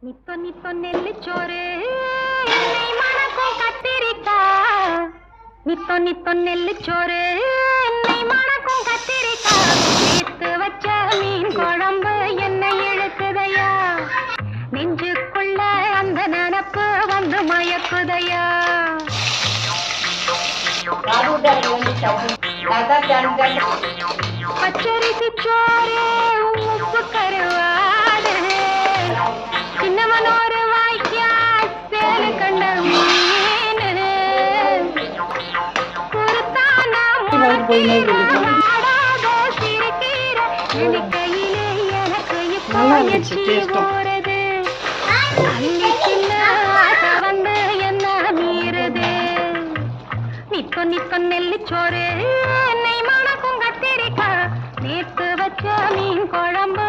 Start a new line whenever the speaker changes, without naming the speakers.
நிப்ப நிப்ப நெல்லிச்சோறு மணக்கும் கத்திரிக்கா நிப்ப நிப்ப நெல்லிச்சோறு மணக்கும் கத்திரிக்கா சேர்த்து வச்ச மீன் குழம்பு என்ன இழுக்குதையா நெஞ்சுக்குள்ள அந்த நினப்பு வந்து மயக்குதையா பச்சரிசி சோறு உப்பு கருவாடு சின்னவனோரு வாய்க்கா சேலு கண்ட மீன் குருத்தான சிரிக்கிற கையிலே எனக்கு இப்போ போறது அள்ளி சின்ன வந்து என்ன மீறுது நிப்ப நிப்ப நெல்லிச்சோறு என்னை மணக்கும் கத்திரிக்கா நேத்து வச்ச மீன் குழம்பு